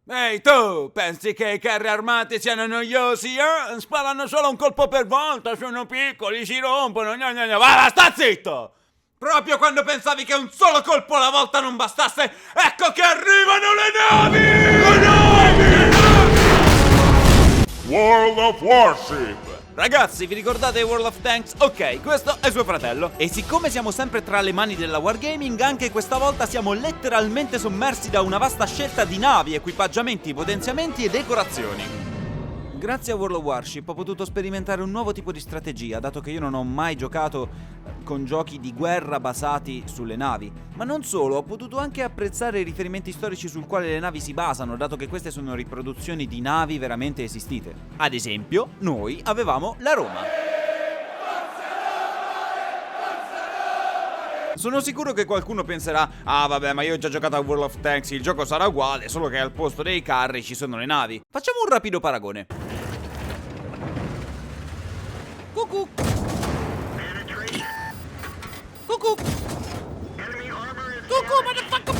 Ehi tu, pensi che i carri armati siano noiosi, eh? Sparano solo un colpo per volta, sono piccoli, si rompono, va, sta zitto! Proprio quando pensavi che un solo colpo alla volta non bastasse, ecco che arrivano le navi! Le navi! World of Warship! Ragazzi, vi ricordate World of Tanks? Ok, questo è suo fratello. E siccome siamo sempre tra le mani della Wargaming, anche questa volta siamo letteralmente sommersi da una vasta scelta di navi, equipaggiamenti, potenziamenti e decorazioni. Grazie a World of Warship ho potuto sperimentare un nuovo tipo di strategia, dato che io non ho mai giocato con giochi di guerra basati sulle navi. Ma non solo, ho potuto anche apprezzare i riferimenti storici sul quale le navi si basano, dato che queste sono riproduzioni di navi veramente esistite. Ad esempio, noi avevamo la Roma. Sono sicuro che qualcuno penserà: ah vabbè, ma io ho già giocato a World of Tanks, il gioco sarà uguale, solo che al posto dei carri ci sono le navi. Facciamo un rapido paragone. Cucù. Cucù. Cucù, motherfucker.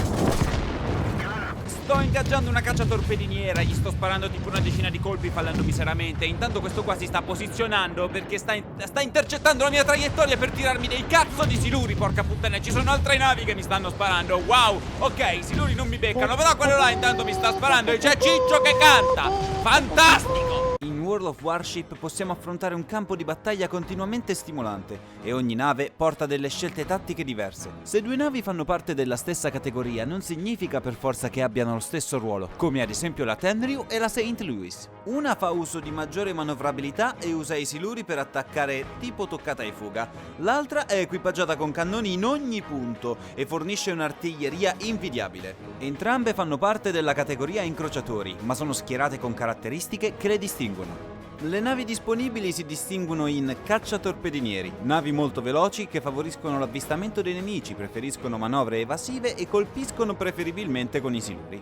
Sto ingaggiando una cacciatorpediniera, gli sto sparando tipo una decina di colpi fallendo miseramente. Intanto questo qua si sta posizionando perché sta intercettando la mia traiettoria per tirarmi dei cazzo di siluri, porca puttana. Ci sono altre navi che mi stanno sparando. Wow, ok, i siluri non mi beccano, però quello là intanto mi sta sparando e c'è Ciccio che canta. Fantastico! In World of Warship possiamo affrontare un campo di battaglia continuamente stimolante e ogni nave porta delle scelte tattiche diverse. Se due navi fanno parte della stessa categoria non significa per forza che abbiano lo stesso ruolo, come ad esempio la Tenryu e la St. Louis. Una fa uso di maggiore manovrabilità e usa i siluri per attaccare tipo toccata e fuga. L'altra è equipaggiata con cannoni in ogni punto e fornisce un'artiglieria invidiabile. Entrambe fanno parte della categoria incrociatori, ma sono schierate con caratteristiche che le distinguono. Le navi disponibili si distinguono in cacciatorpedinieri, navi molto veloci che favoriscono l'avvistamento dei nemici, preferiscono manovre evasive e colpiscono preferibilmente con i siluri.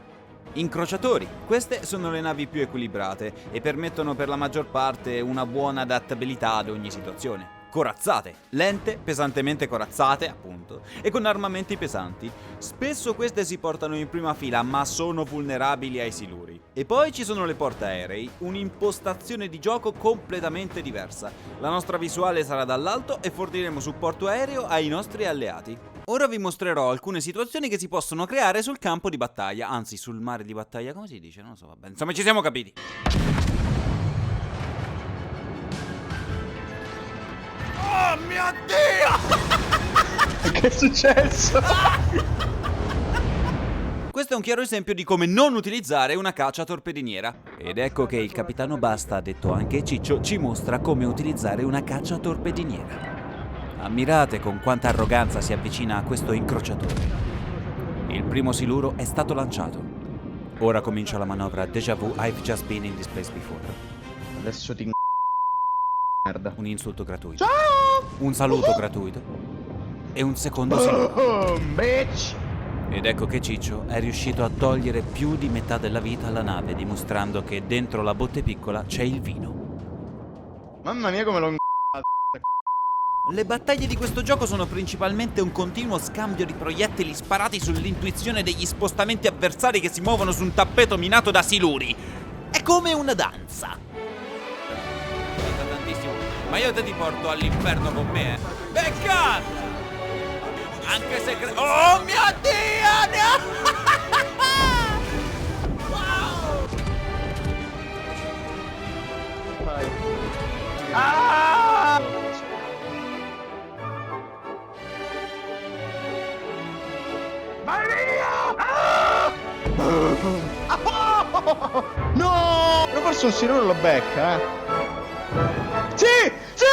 Incrociatori, queste sono le navi più equilibrate e permettono per la maggior parte una buona adattabilità ad ogni situazione. Corazzate, lente, pesantemente corazzate, appunto, e con armamenti pesanti. Spesso queste si portano in prima fila, ma sono vulnerabili ai siluri. E poi ci sono le portaerei, un'impostazione di gioco completamente diversa. La nostra visuale sarà dall'alto e forniremo supporto aereo ai nostri alleati. Ora vi mostrerò alcune situazioni che si possono creare sul campo di battaglia, anzi sul mare di battaglia, come si dice? Non lo so, vabbè, insomma ci siamo capiti. Oh mio Dio! Che è successo? Questo è un chiaro esempio di come non utilizzare una cacciatorpediniera. Ed ecco che il capitano Basta, detto anche Ciccio, ci mostra come utilizzare una cacciatorpediniera. Ammirate con quanta arroganza si avvicina a questo incrociatore. Il primo siluro è stato lanciato. Ora comincia la manovra Déjà Vu, I've just been in this place before. Adesso ti merda. Un insulto gratuito. Ciao! Un saluto gratuito. E un secondo siluro. Bitch! Ed ecco che Ciccio è riuscito a togliere più di metà della vita alla nave, dimostrando che dentro la botte piccola c'è il vino. Mamma mia come l'ho Le battaglie di questo gioco sono principalmente un continuo scambio di proiettili sparati sull'intuizione degli spostamenti avversari che si muovono su un tappeto minato da siluri. È come una danza. Tantissimo. Ma io te ti porto all'inferno con me, Beccata! Anche se oh mio Dio! Wow! Vai. Ah! Vai via! Ah! No! Però forse un siluro lo becca, Sì! Sì!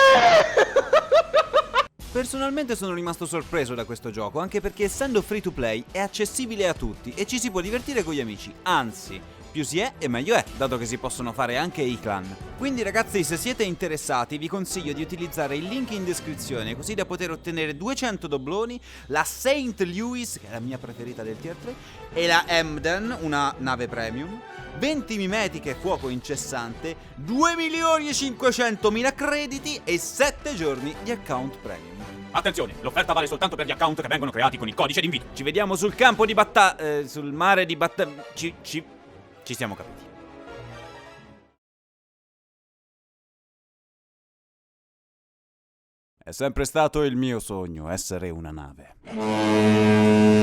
Personalmente sono rimasto sorpreso da questo gioco, anche perché essendo free to play è accessibile a tutti e ci si può divertire con gli amici, anzi, più si è e meglio è, dato che si possono fare anche i clan. Quindi ragazzi, se siete interessati vi consiglio di utilizzare il link in descrizione, così da poter ottenere 200 dobloni, la St. Louis, che è la mia preferita del tier 3, e la Emden, una nave premium, 20 mimetiche fuoco incessante, 2.500.000 crediti e 7 giorni di account premium. Attenzione, l'offerta vale soltanto per gli account che vengono creati con il codice d'invito. Ci vediamo sul campo di battaglia. Sul mare di battaglia. Ci siamo capiti. È sempre stato il mio sogno essere una nave.